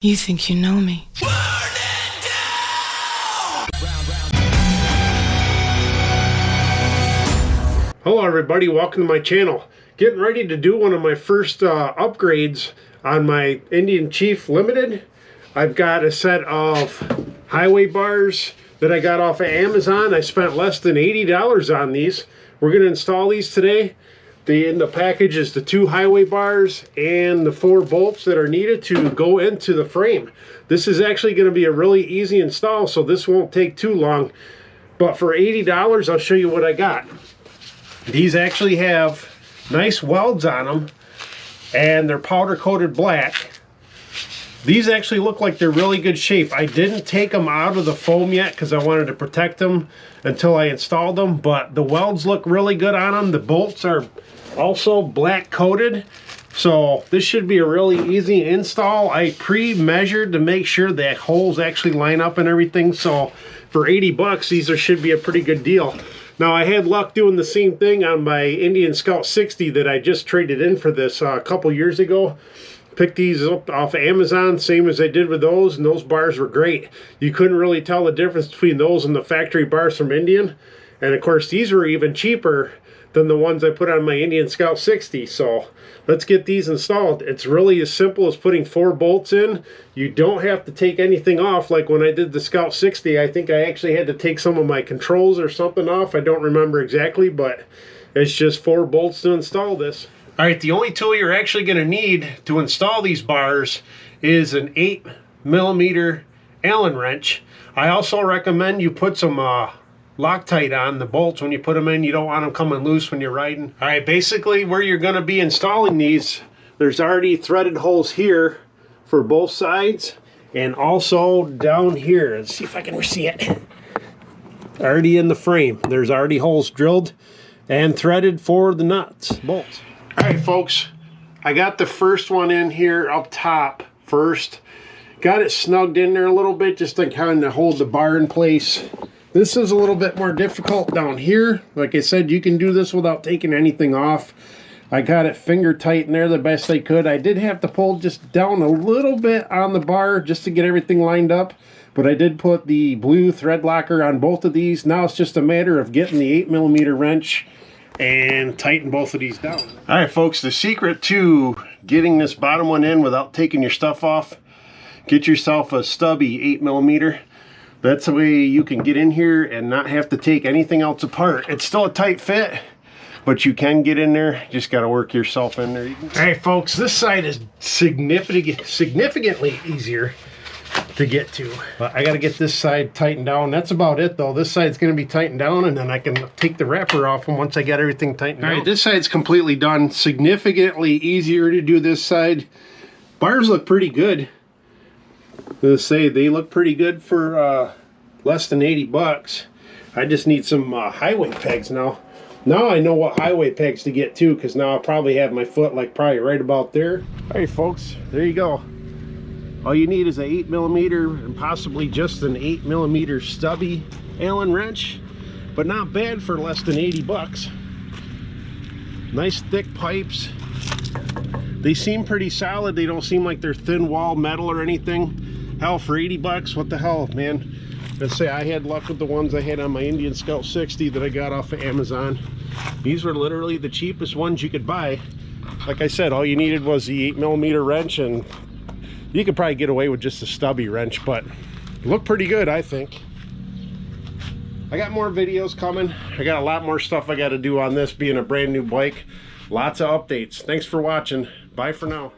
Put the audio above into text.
You think you know me. Hello everybody, welcome to my channel. Getting ready to do one of my first upgrades on my Indian Chief Limited. I've got a set of highway bars that I got off of Amazon. I spent less than $80 on these. We're going to install these today. In the package is the 2 highway bars and the 4 bolts that are needed to go into the frame. This is actually going to be a really easy install, so this won't take too long. But for $80, I'll show you what I got. These actually have nice welds on them, and they're powder coated black. These actually look like they're really good shape. I didn't take them out of the foam yet because I wanted to protect them until I installed them, but the welds look really good on them. The bolts are also black coated, so this should be a really easy install. I pre-measured to make sure that holes actually line up and everything, so for 80 bucks these should be a pretty good deal. Now, I had luck doing the same thing on my Indian Scout 60 that I just traded in for this a couple years ago. Picked these up off of Amazon, same as I did with those, and those bars were great. You couldn't really tell the difference between those and the factory bars from Indian. And of course, these were even cheaper than the ones I put on my Indian Scout 60. So let's get these installed. It's really as simple as putting 4 bolts in. You don't have to take anything off like when I did the Scout 60. I think I actually had to take some of my controls or something off. I don't remember exactly, but it's just 4 bolts to install this. All right, the only tool you're actually going to need to install these bars is an 8mm Allen wrench. I also recommend you put some Loctite on the bolts when you put them in. You don't want them coming loose when you're riding. All right, basically where you're going to be installing these, there's already threaded holes here for both sides, and also down here. Let's see if I can see it. Already in the frame, there's already holes drilled and threaded for the nuts, bolts. All right, folks, I got the first one in here up top first. Got it snugged in there a little bit just to kind of hold the bar in place. This is a little bit more difficult down here. Like I said, you can do this without taking anything off. I got it finger tight in there the best I could. I did have to pull just down a little bit on the bar just to get everything lined up. But I did put the blue thread locker on both of these. Now it's just a matter of getting the 8mm wrench and tighten both of these down. All right, folks, the secret to getting this bottom one in without taking your stuff off, get yourself a stubby 8mm. That's the way you can get in here and not have to take anything else apart. It's still a tight fit, but you can get in there. Just got to work yourself in there. All right, folks, this side is significantly easier to get to, but I got to get this side tightened down. That's about it, though. This side's going to be tightened down, and then I can take the wrapper off and once I get everything tightened down. All right, this side's completely done. Significantly easier to do this side. Bars look pretty good. Let's say they look pretty good for less than 80 bucks. I just need some highway pegs now. Now I know what highway pegs to get too, because now I'll probably have my foot like probably right about there. All right, folks, there you go. All you need is an 8mm and possibly just an 8mm stubby Allen wrench, but not bad for less than 80 bucks. Nice thick pipes. They seem pretty solid. They don't seem like they're thin wall metal or anything. Hell, for 80 bucks, what the hell, man? Let's say I had luck with the ones I had on my Indian Scout 60 that I got off of Amazon. These were literally the cheapest ones you could buy. Like I said, all you needed was the 8mm wrench, and you could probably get away with just a stubby wrench, but it looked pretty good, I think. I got more videos coming. I got a lot more stuff I got to do on this being a brand new bike. Lots of updates. Thanks for watching. Bye for now.